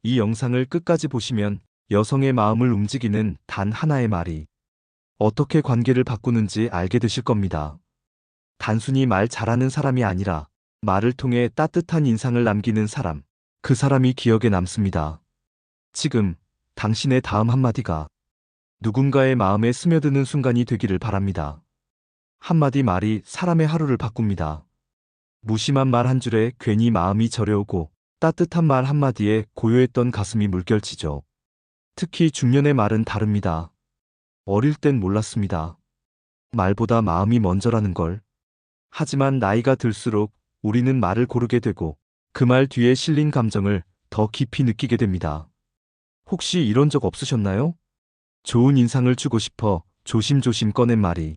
이 영상을 끝까지 보시면 여성의 마음을 움직이는 단 하나의 말이 어떻게 관계를 바꾸는지 알게 되실 겁니다. 단순히 말 잘하는 사람이 아니라 말을 통해 따뜻한 인상을 남기는 사람, 그 사람이 기억에 남습니다. 지금 당신의 다음 한마디가 누군가의 마음에 스며드는 순간이 되기를 바랍니다. 한마디 말이 사람의 하루를 바꿉니다. 무심한 말 한 줄에 괜히 마음이 저려오고 따뜻한 말 한마디에 고요했던 가슴이 물결치죠. 특히 중년의 말은 다릅니다. 어릴 땐 몰랐습니다. 말보다 마음이 먼저라는 걸. 하지만 나이가 들수록 우리는 말을 고르게 되고 그 말 뒤에 실린 감정을 더 깊이 느끼게 됩니다. 혹시 이런 적 없으셨나요? 좋은 인상을 주고 싶어 조심조심 꺼낸 말이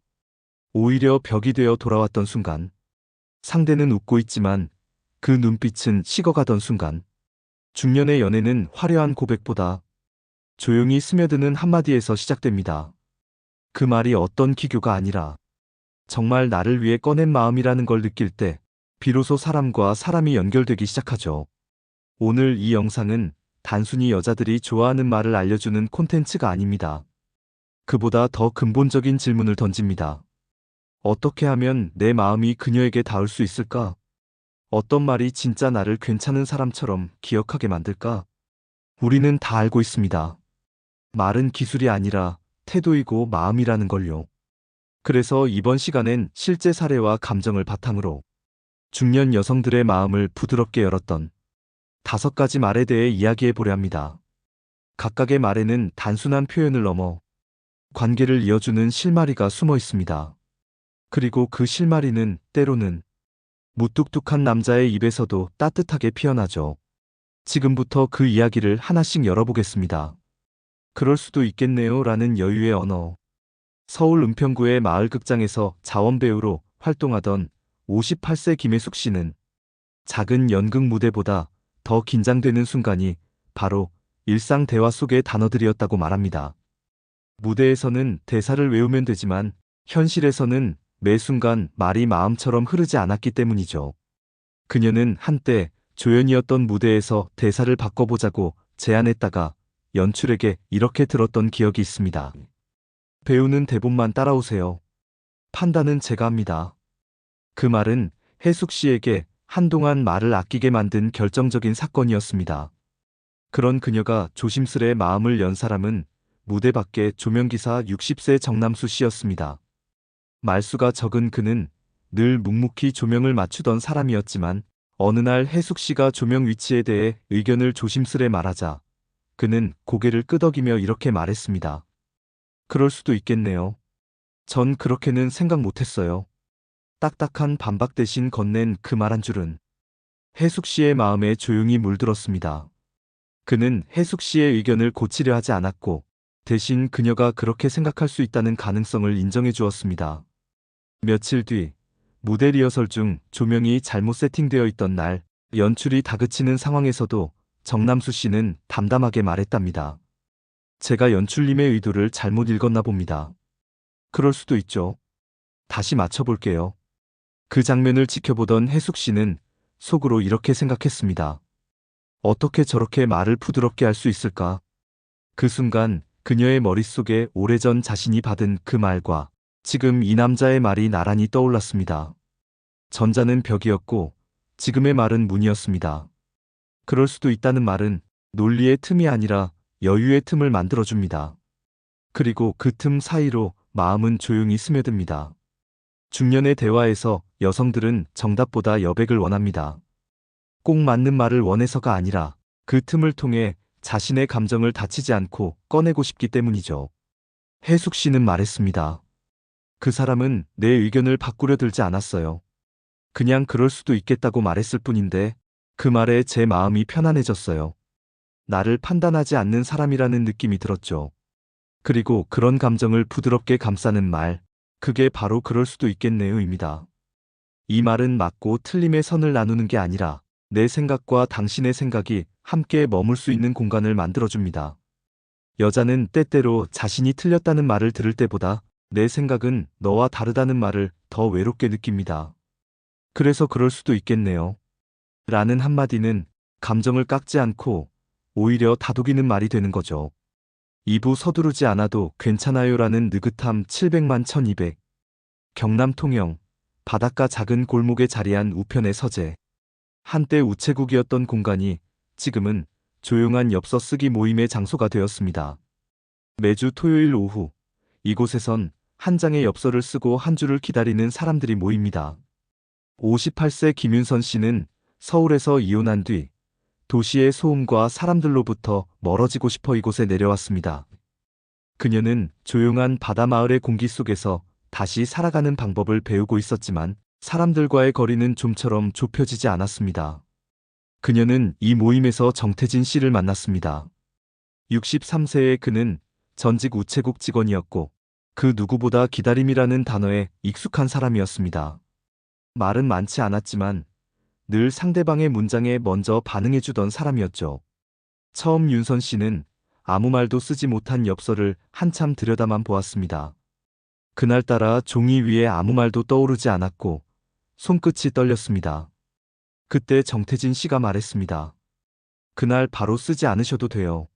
오히려 벽이 되어 돌아왔던 순간, 상대는 웃고 있지만 그 눈빛은 식어가던 순간, 중년의 연애는 화려한 고백보다 조용히 스며드는 한마디에서 시작됩니다. 그 말이 어떤 기교가 아니라 정말 나를 위해 꺼낸 마음이라는 걸 느낄 때 비로소 사람과 사람이 연결되기 시작하죠. 오늘 이 영상은 단순히 여자들이 좋아하는 말을 알려주는 콘텐츠가 아닙니다. 그보다 더 근본적인 질문을 던집니다. 어떻게 하면 내 마음이 그녀에게 닿을 수 있을까? 어떤 말이 진짜 나를 괜찮은 사람처럼 기억하게 만들까? 우리는 다 알고 있습니다. 말은 기술이 아니라 태도이고 마음이라는 걸요. 그래서 이번 시간엔 실제 사례와 감정을 바탕으로 중년 여성들의 마음을 부드럽게 열었던 5가지 말에 대해 이야기해 보려 합니다. 각각의 말에는 단순한 표현을 넘어 관계를 이어주는 실마리가 숨어 있습니다. 그리고 그 실마리는 때로는 무뚝뚝한 남자의 입에서도 따뜻하게 피어나죠. 지금부터 그 이야기를 하나씩 열어보겠습니다. 그럴 수도 있겠네요 라는 여유의 언어. 서울 은평구의 마을극장에서 자원배우로 활동하던 58세 김혜숙 씨는 작은 연극 무대보다 더 긴장되는 순간이 바로 일상 대화 속의 단어들이었다고 말합니다. 무대에서는 대사를 외우면 되지만 현실에서는 매 순간 말이 마음처럼 흐르지 않았기 때문이죠. 그녀는 한때 조연이었던 무대에서 대사를 바꿔보자고 제안했다가 연출에게 이렇게 들었던 기억이 있습니다. 배우는 대본만 따라오세요. 판단은 제가 합니다. 그 말은 혜숙 씨에게 한동안 말을 아끼게 만든 결정적인 사건이었습니다. 그런 그녀가 조심스레 마음을 연 사람은 무대 밖의 조명기사 60세 정남수 씨였습니다. 말수가 적은 그는 늘 묵묵히 조명을 맞추던 사람이었지만 어느 날 혜숙 씨가 조명 위치에 대해 의견을 조심스레 말하자 그는 고개를 끄덕이며 이렇게 말했습니다. 그럴 수도 있겠네요. 전 그렇게는 생각 못했어요. 딱딱한 반박 대신 건넨 그 말 한 줄은 혜숙 씨의 마음에 조용히 물들었습니다. 그는 혜숙 씨의 의견을 고치려 하지 않았고 대신 그녀가 그렇게 생각할 수 있다는 가능성을 인정해 주었습니다. 며칠 뒤 무대 리허설 중 조명이 잘못 세팅되어 있던 날 연출이 다그치는 상황에서도 정남수 씨는 담담하게 말했답니다. 제가 연출님의 의도를 잘못 읽었나 봅니다. 그럴 수도 있죠. 다시 맞춰볼게요. 그 장면을 지켜보던 혜숙 씨는 속으로 이렇게 생각했습니다. 어떻게 저렇게 말을 부드럽게 할 수 있을까? 그 순간 그녀의 머릿속에 오래전 자신이 받은 그 말과 지금 이 남자의 말이 나란히 떠올랐습니다. 전자는 벽이었고 지금의 말은 문이었습니다. 그럴 수도 있다는 말은 논리의 틈이 아니라 여유의 틈을 만들어줍니다. 그리고 그 틈 사이로 마음은 조용히 스며듭니다. 중년의 대화에서 여성들은 정답보다 여백을 원합니다. 꼭 맞는 말을 원해서가 아니라 그 틈을 통해 자신의 감정을 다치지 않고 꺼내고 싶기 때문이죠. 혜숙 씨는 말했습니다. 그 사람은 내 의견을 바꾸려 들지 않았어요. 그냥 그럴 수도 있겠다고 말했을 뿐인데 그 말에 제 마음이 편안해졌어요. 나를 판단하지 않는 사람이라는 느낌이 들었죠. 그리고 그런 감정을 부드럽게 감싸는 말, 그게 바로 그럴 수도 있겠네요입니다. 이 말은 맞고 틀림의 선을 나누는 게 아니라 내 생각과 당신의 생각이 함께 머물 수 있는 공간을 만들어줍니다. 여자는 때때로 자신이 틀렸다는 말을 들을 때보다 내 생각은 너와 다르다는 말을 더 외롭게 느낍니다. 그래서 그럴 수도 있겠네요. 라는 한마디는 감정을 깎지 않고 오히려 다독이는 말이 되는 거죠. 2부 서두르지 않아도 괜찮아요라는 느긋함 700만 1200. 경남 통영, 바닷가 작은 골목에 자리한 우편의 서재. 한때 우체국이었던 공간이 지금은 조용한 엽서 쓰기 모임의 장소가 되었습니다. 매주 토요일 오후, 이곳에선 한 장의 엽서를 쓰고 한 주를 기다리는 사람들이 모입니다. 58세 김윤선 씨는 서울에서 이혼한 뒤 도시의 소음과 사람들로부터 멀어지고 싶어 이곳에 내려왔습니다. 그녀는 조용한 바다 마을의 공기 속에서 다시 살아가는 방법을 배우고 있었지만 사람들과의 거리는 좀처럼 좁혀지지 않았습니다. 그녀는 이 모임에서 정태진 씨를 만났습니다. 63세의 그는 전직 우체국 직원이었고 그 누구보다 기다림이라는 단어에 익숙한 사람이었습니다. 말은 많지 않았지만 늘 상대방의 문장에 먼저 반응해주던 사람이었죠. 처음 윤선 씨는 아무 말도 쓰지 못한 엽서를 한참 들여다만 보았습니다. 그날따라 종이 위에 아무 말도 떠오르지 않았고 손끝이 떨렸습니다. 그때 정태진 씨가 말했습니다. 그날 바로 쓰지 않으셔도 돼요.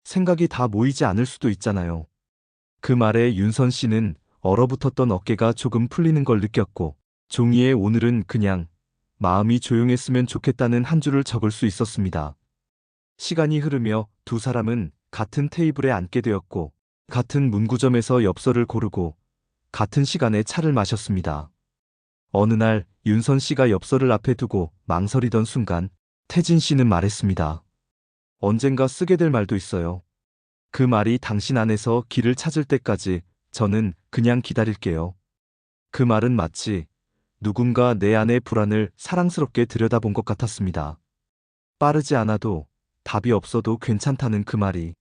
생각이 다 모이지 않을 수도 있잖아요. 그 말에 윤선 씨는 얼어붙었던 어깨가 조금 풀리는 걸 느꼈고 종이에 오늘은 그냥 마음이 조용했으면 좋겠다는 한 줄을 적을 수 있었습니다. 시간이 흐르며 두 사람은 같은 테이블에 앉게 되었고 같은 문구점에서 엽서를 고르고 같은 시간에 차를 마셨습니다. 어느 날 윤선 씨가 엽서를 앞에 두고 망설이던 순간 태진 씨는 말했습니다. 언젠가 쓰게 될 말도 있어요. 그 말이 당신 안에서 길을 찾을 때까지 저는 그냥 기다릴게요. 그 말은 마치 누군가 내 안의 불안을 사랑스럽게 들여다본 것 같았습니다. 빠르지 않아도 답이 없어도 괜찮다는 그 말이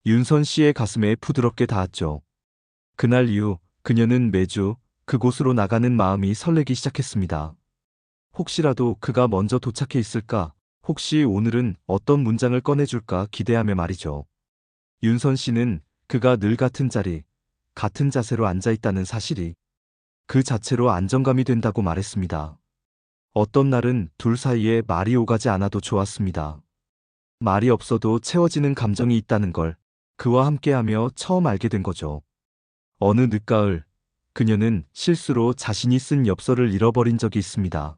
윤선 씨의 가슴에 부드럽게 닿았죠. 그날 이후 그녀는 매주 그곳으로 나가는 마음이 설레기 시작했습니다. 혹시라도 그가 먼저 도착해 있을까, 혹시 오늘은 어떤 문장을 꺼내줄까 기대하며 말이죠. 윤선 씨는 그가 늘 같은 자리, 같은 자세로 앉아 있다는 사실이 그 자체로 안정감이 된다고 말했습니다. 어떤 날은 둘 사이에 말이 오가지 않아도 좋았습니다. 말이 없어도 채워지는 감정이 있다는 걸 그와 함께하며 처음 알게 된 거죠. 어느 늦가을, 그녀는 실수로 자신이 쓴 엽서를 잃어버린 적이 있습니다.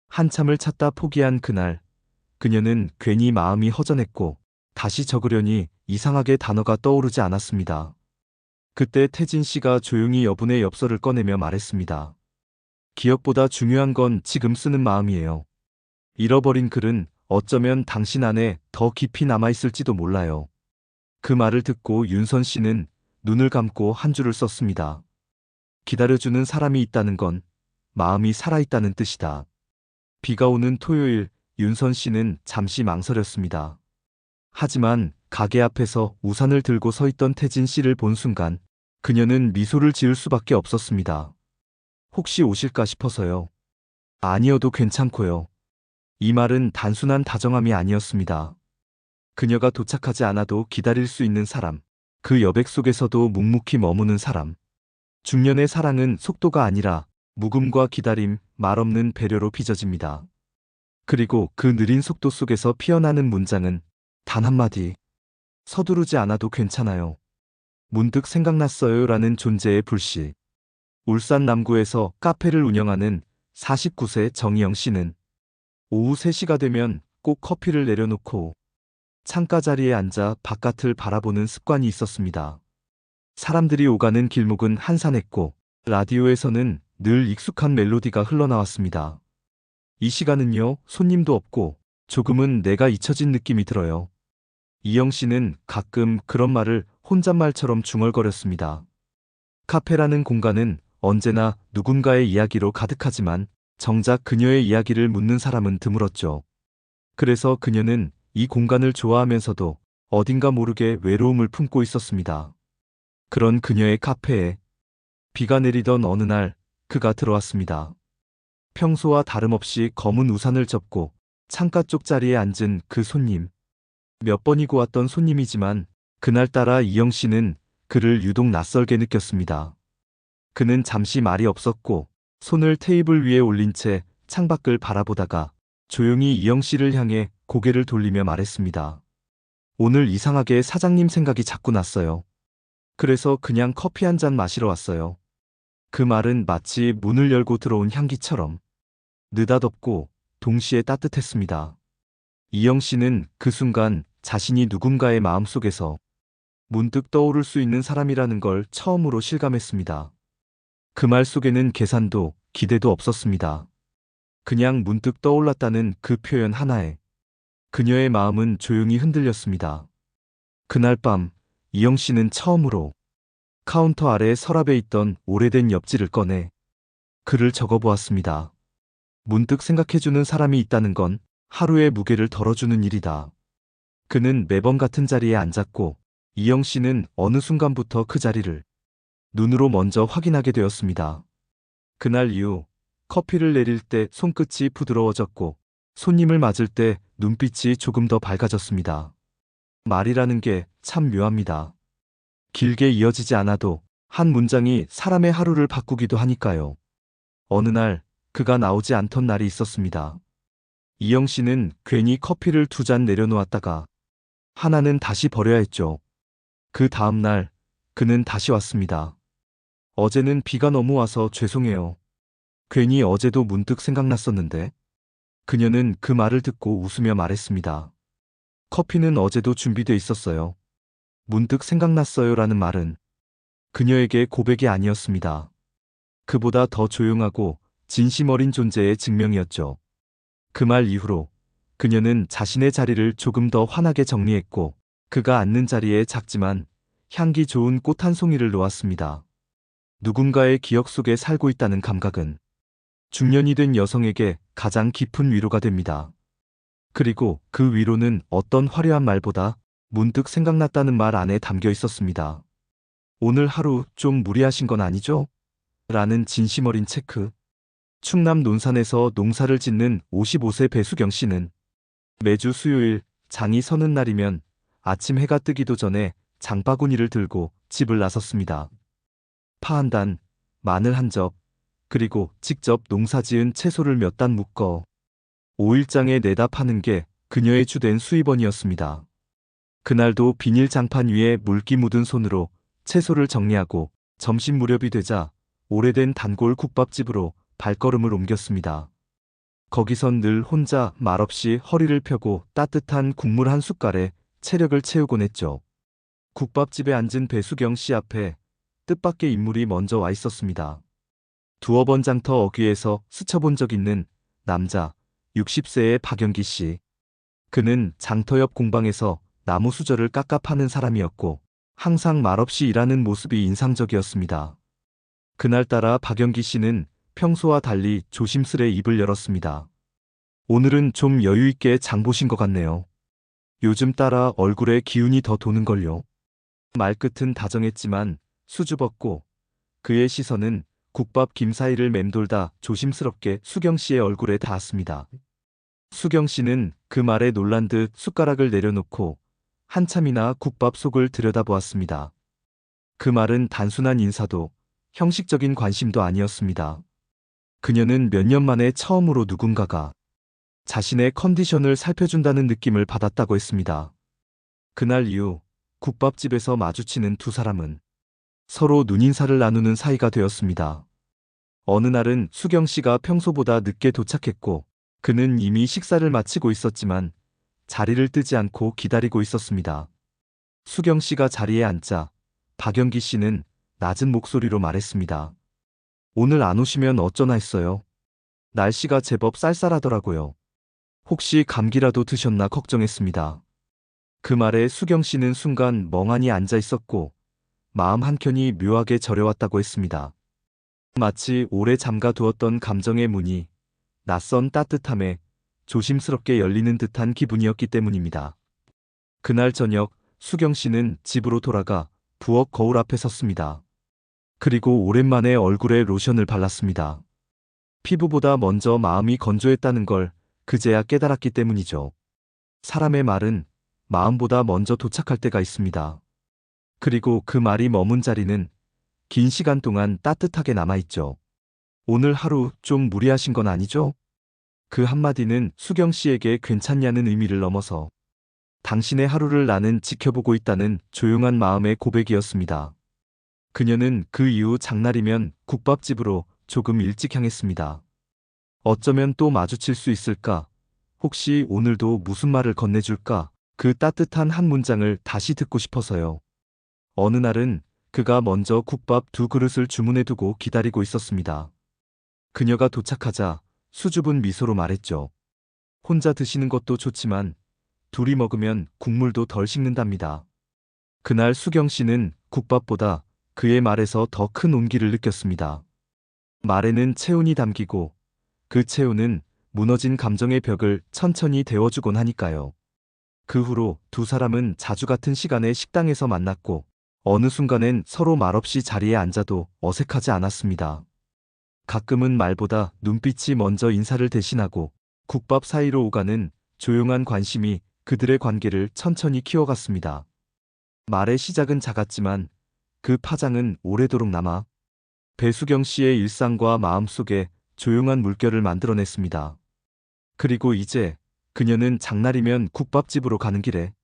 한참을 찾다 포기한 그날, 그녀는 괜히 마음이 허전했고 다시 적으려니 이상하게 단어가 떠오르지 않았습니다. 그때 태진 씨가 조용히 여분의 엽서를 꺼내며 말했습니다. 기억보다 중요한 건 지금 쓰는 마음이에요. 잃어버린 글은 어쩌면 당신 안에 더 깊이 남아있을지도 몰라요. 그 말을 듣고 윤선 씨는 눈을 감고 한 줄을 썼습니다. 기다려주는 사람이 있다는 건 마음이 살아있다는 뜻이다. 비가 오는 토요일, 윤선 씨는 잠시 망설였습니다. 하지만 가게 앞에서 우산을 들고 서 있던 태진 씨를 본 순간 그녀는 미소를 지을 수밖에 없었습니다. 혹시 오실까 싶어서요. 아니어도 괜찮고요. 이 말은 단순한 다정함이 아니었습니다. 그녀가 도착하지 않아도 기다릴 수 있는 사람, 그 여백 속에서도 묵묵히 머무는 사람. 중년의 사랑은 속도가 아니라 묵음과 기다림, 말없는 배려로 빚어집니다. 그리고 그 느린 속도 속에서 피어나는 문장은 단 한마디. 서두르지 않아도 괜찮아요. 문득 생각났어요 라는 존재의 불씨. 울산 남구에서 카페를 운영하는 49세 정희영 씨는 오후 3시가 되면 꼭 커피를 내려놓고 창가 자리에 앉아 바깥을 바라보는 습관이 있었습니다. 사람들이 오가는 길목은 한산했고 라디오에서는 늘 익숙한 멜로디가 흘러나왔습니다. 이 시간은요, 손님도 없고 조금은 내가 잊혀진 느낌이 들어요. 이영 씨는 가끔 그런 말을 혼잣말처럼 중얼거렸습니다. 카페라는 공간은 언제나 누군가의 이야기로 가득하지만 정작 그녀의 이야기를 묻는 사람은 드물었죠. 그래서 그녀는 이 공간을 좋아하면서도 어딘가 모르게 외로움을 품고 있었습니다. 그런 그녀의 카페에 비가 내리던 어느 날 그가 들어왔습니다. 평소와 다름없이 검은 우산을 접고 창가 쪽 자리에 앉은 그 손님. 몇 번이고 왔던 손님이지만 그날따라 이영 씨는 그를 유독 낯설게 느꼈습니다. 그는 잠시 말이 없었고 손을 테이블 위에 올린 채 창밖을 바라보다가 조용히 이영 씨를 향해 고개를 돌리며 말했습니다. 오늘 이상하게 사장님 생각이 자꾸 났어요. 그래서 그냥 커피 한 잔 마시러 왔어요. 그 말은 마치 문을 열고 들어온 향기처럼 느닷없고 동시에 따뜻했습니다. 이영 씨는 그 순간 자신이 누군가의 마음속에서 문득 떠오를 수 있는 사람이라는 걸 처음으로 실감했습니다. 그 말 속에는 계산도 기대도 없었습니다. 그냥 문득 떠올랐다는 그 표현 하나에 그녀의 마음은 조용히 흔들렸습니다. 그날 밤 이영 씨는 처음으로 카운터 아래 서랍에 있던 오래된 엽지를 꺼내 글을 적어보았습니다. 문득 생각해주는 사람이 있다는 건 하루의 무게를 덜어주는 일이다. 그는 매번 같은 자리에 앉았고 이영 씨는 어느 순간부터 그 자리를 눈으로 먼저 확인하게 되었습니다. 그날 이후 커피를 내릴 때 손끝이 부드러워졌고 손님을 맞을 때 눈빛이 조금 더 밝아졌습니다. 말이라는 게 참 묘합니다. 길게 이어지지 않아도 한 문장이 사람의 하루를 바꾸기도 하니까요. 어느 날 그가 나오지 않던 날이 있었습니다. 이영 씨는 괜히 커피를 2잔 내려놓았다가 하나는 다시 버려야 했죠. 그 다음 날 그는 다시 왔습니다. 어제는 비가 너무 와서 죄송해요. 괜히 어제도 문득 생각났었는데. 그녀는 그 말을 듣고 웃으며 말했습니다. 커피는 어제도 준비돼 있었어요. 문득 생각났어요라는 말은 그녀에게 고백이 아니었습니다. 그보다 더 조용하고 진심 어린 존재의 증명이었죠. 그 말 이후로 그녀는 자신의 자리를 조금 더 환하게 정리했고 그가 앉는 자리에 작지만 향기 좋은 꽃 한 송이를 놓았습니다. 누군가의 기억 속에 살고 있다는 감각은 중년이 된 여성에게 가장 깊은 위로가 됩니다. 그리고 그 위로는 어떤 화려한 말보다 문득 생각났다는 말 안에 담겨 있었습니다. 오늘 하루 좀 무리하신 건 아니죠? 라는 진심 어린 체크. 충남 논산에서 농사를 짓는 55세 배수경 씨는 매주 수요일 장이 서는 날이면 아침 해가 뜨기도 전에 장바구니를 들고 집을 나섰습니다. 파 한 단, 마늘 한 접, 그리고 직접 농사지은 채소를 몇 단 묶어 5일장에 내다 파는 게 그녀의 주된 수입원이었습니다. 그날도 비닐 장판 위에 물기 묻은 손으로 채소를 정리하고 점심 무렵이 되자 오래된 단골 국밥집으로 발걸음을 옮겼습니다. 거기선 늘 혼자 말없이 허리를 펴고 따뜻한 국물 한 숟갈에 체력을 채우곤 했죠. 국밥집에 앉은 배수경 씨 앞에 뜻밖의 인물이 먼저 와 있었습니다. 두어 번 장터 어귀에서 스쳐본 적 있는 남자 60세의 박영기 씨. 그는 장터 옆 공방에서 나무 수저를 깎아 파는 사람이었고 항상 말없이 일하는 모습이 인상적이었습니다. 그날따라 박영기 씨는 평소와 달리 조심스레 입을 열었습니다. 오늘은 좀 여유 있게 장 보신 것 같네요. 요즘 따라 얼굴에 기운이 더 도는걸요. 말끝은 다정했지만 수줍었고 그의 시선은 국밥 김 사이를 맴돌다 조심스럽게 수경 씨의 얼굴에 닿았습니다. 수경 씨는 그 말에 놀란 듯 숟가락을 내려놓고 한참이나 국밥 속을 들여다보았습니다. 그 말은 단순한 인사도 형식적인 관심도 아니었습니다. 그녀는 몇 년 만에 처음으로 누군가가 자신의 컨디션을 살펴준다는 느낌을 받았다고 했습니다. 그날 이후 국밥집에서 마주치는 두 사람은 서로 눈인사를 나누는 사이가 되었습니다. 어느 날은 수경 씨가 평소보다 늦게 도착했고 그는 이미 식사를 마치고 있었지만 자리를 뜨지 않고 기다리고 있었습니다. 수경 씨가 자리에 앉자 박영기 씨는 낮은 목소리로 말했습니다. 오늘 안 오시면 어쩌나 했어요. 날씨가 제법 쌀쌀하더라고요. 혹시 감기라도 드셨나 걱정했습니다. 그 말에 수경 씨는 순간 멍하니 앉아 있었고 마음 한켠이 묘하게 저려왔다고 했습니다. 마치 오래 잠가두었던 감정의 문이 낯선 따뜻함에 조심스럽게 열리는 듯한 기분이었기 때문입니다. 그날 저녁 수경 씨는 집으로 돌아가 부엌 거울 앞에 섰습니다. 그리고 오랜만에 얼굴에 로션을 발랐습니다. 피부보다 먼저 마음이 건조했다는 걸 그제야 깨달았기 때문이죠. 사람의 말은 마음보다 먼저 도착할 때가 있습니다. 그리고 그 말이 머문 자리는 긴 시간 동안 따뜻하게 남아있죠. 오늘 하루 좀 무리하신 건 아니죠? 그 한마디는 수경 씨에게 괜찮냐는 의미를 넘어서 당신의 하루를 나는 지켜보고 있다는 조용한 마음의 고백이었습니다. 그녀는 그 이후 장날이면 국밥집으로 조금 일찍 향했습니다. 어쩌면 또 마주칠 수 있을까? 혹시 오늘도 무슨 말을 건네줄까? 그 따뜻한 한 문장을 다시 듣고 싶어서요. 어느 날은 그가 먼저 국밥 2그릇을 주문해두고 기다리고 있었습니다. 그녀가 도착하자 수줍은 미소로 말했죠. 혼자 드시는 것도 좋지만 둘이 먹으면 국물도 덜 식는답니다. 그날 수경 씨는 국밥보다 그의 말에서 더 큰 온기를 느꼈습니다. 말에는 체온이 담기고 그 체온은 무너진 감정의 벽을 천천히 데워주곤 하니까요. 그 후로 두 사람은 자주 같은 시간에 식당에서 만났고 어느 순간엔 서로 말없이 자리에 앉아도 어색하지 않았습니다. 가끔은 말보다 눈빛이 먼저 인사를 대신하고 국밥 사이로 오가는 조용한 관심이 그들의 관계를 천천히 키워갔습니다. 말의 시작은 작았지만 그 파장은 오래도록 남아 배수경 씨의 일상과 마음속에 조용한 물결을 만들어냈습니다. 그리고 이제 그녀는 장날이면 국밥집으로 가는 길에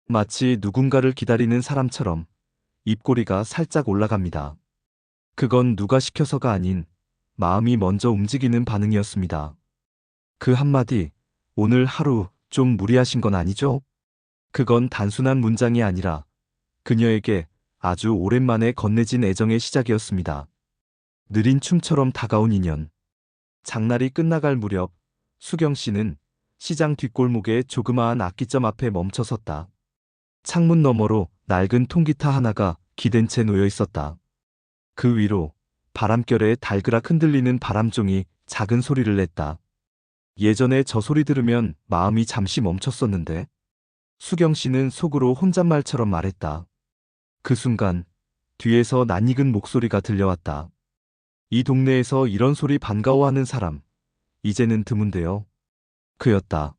마치 누군가를 기다리는 사람처럼 입꼬리가 살짝 올라갑니다. 그건 누가 시켜서가 아닌 마음이 먼저 움직이는 반응이었습니다. 그 한마디, 오늘 하루 좀 무리하신 건 아니죠? 그건 단순한 문장이 아니라 그녀에게 아주 오랜만에 건네진 애정의 시작이었습니다. 느린 춤처럼 다가온 인연. 장날이 끝나갈 무렵 수경 씨는 시장 뒷골목의 조그마한 악기점 앞에 멈춰섰다. 창문 너머로 낡은 통기타 하나가 기댄 채 놓여 있었다. 그 위로 바람결에 달그락 흔들리는 바람종이 작은 소리를 냈다. 예전에 저 소리 들으면 마음이 잠시 멈췄었는데 수경 씨는 속으로 혼잣말처럼 말했다. 그 순간 뒤에서 낯익은 목소리가 들려왔다. 이 동네에서 이런 소리 반가워하는 사람, 이제는 드문데요. 그였다.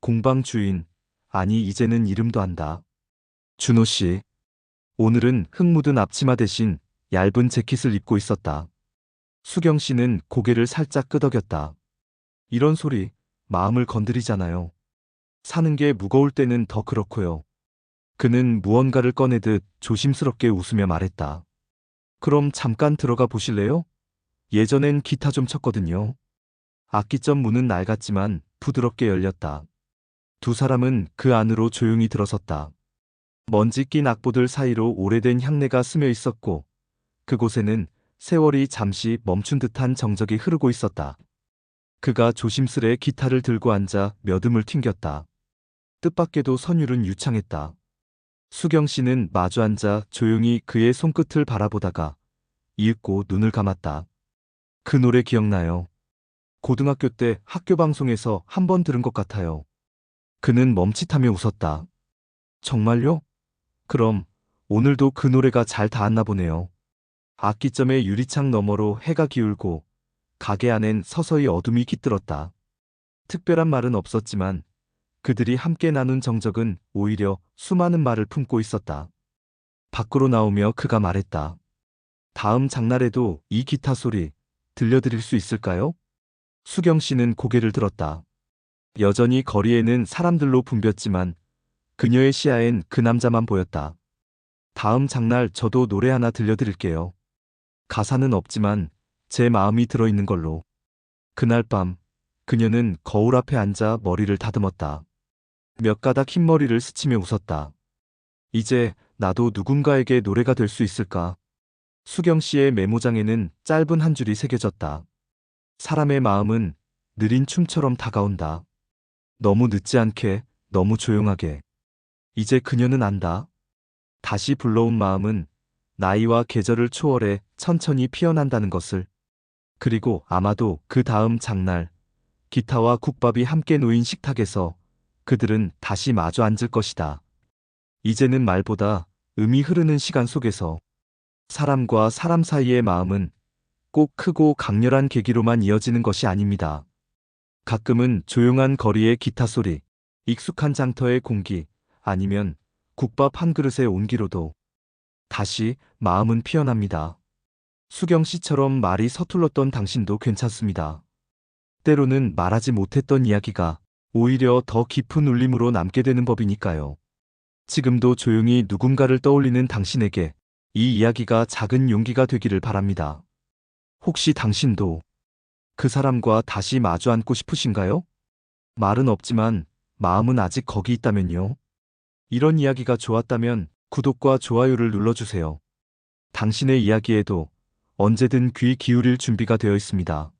공방 주인, 아니 이제는 이름도 안다. 준호 씨. 오늘은 흙 묻은 앞치마 대신 얇은 재킷을 입고 있었다. 수경 씨는 고개를 살짝 끄덕였다. 이런 소리, 마음을 건드리잖아요. 사는 게 무거울 때는 더 그렇고요. 그는 무언가를 꺼내듯 조심스럽게 웃으며 말했다. 그럼 잠깐 들어가 보실래요? 예전엔 기타 좀 쳤거든요. 악기점 문은 낡았지만 부드럽게 열렸다. 두 사람은 그 안으로 조용히 들어섰다. 먼지 낀 악보들 사이로 오래된 향내가 스며 있었고 그곳에는 세월이 잠시 멈춘 듯한 정적이 흐르고 있었다. 그가 조심스레 기타를 들고 앉아 몇 음을 튕겼다. 뜻밖에도 선율은 유창했다. 수경 씨는 마주 앉아 조용히 그의 손끝을 바라보다가 이윽고 눈을 감았다. 그 노래 기억나요? 고등학교 때 학교 방송에서 한 번 들은 것 같아요. 그는 멈칫하며 웃었다. 정말요? 그럼 오늘도 그 노래가 잘 닿았나 보네요. 악기점의 유리창 너머로 해가 기울고 가게 안엔 서서히 어둠이 깃들었다. 특별한 말은 없었지만 그들이 함께 나눈 정적은 오히려 수많은 말을 품고 있었다. 밖으로 나오며 그가 말했다. 다음 장날에도 이 기타 소리 들려드릴 수 있을까요? 수경 씨는 고개를 들었다. 여전히 거리에는 사람들로 붐볐지만 그녀의 시야엔 그 남자만 보였다. 다음 장날 저도 노래 하나 들려드릴게요. 가사는 없지만 제 마음이 들어있는 걸로. 그날 밤 그녀는 거울 앞에 앉아 머리를 다듬었다. 몇 가닥 흰머리를 스치며 웃었다. 이제 나도 누군가에게 노래가 될 수 있을까? 수경 씨의 메모장에는 짧은 한 줄이 새겨졌다. 사람의 마음은 느린 춤처럼 다가온다. 너무 늦지 않게, 너무 조용하게. 이제 그녀는 안다. 다시 불러온 마음은 나이와 계절을 초월해 천천히 피어난다는 것을. 그리고 아마도 그 다음 장날, 기타와 국밥이 함께 놓인 식탁에서 그들은 다시 마주 앉을 것이다. 이제는 말보다 음이 흐르는 시간 속에서 사람과 사람 사이의 마음은 꼭 크고 강렬한 계기로만 이어지는 것이 아닙니다. 가끔은 조용한 거리의 기타 소리, 익숙한 장터의 공기, 아니면 국밥 한 그릇의 온기로도 다시 마음은 피어납니다. 수경 씨처럼 말이 서툴렀던 당신도 괜찮습니다. 때로는 말하지 못했던 이야기가 오히려 더 깊은 울림으로 남게 되는 법이니까요. 지금도 조용히 누군가를 떠올리는 당신에게 이 이야기가 작은 용기가 되기를 바랍니다. 혹시 당신도 그 사람과 다시 마주 앉고 싶으신가요? 말은 없지만 마음은 아직 거기 있다면요. 이런 이야기가 좋았다면 구독과 좋아요를 눌러주세요. 당신의 이야기에도 언제든 귀 기울일 준비가 되어 있습니다.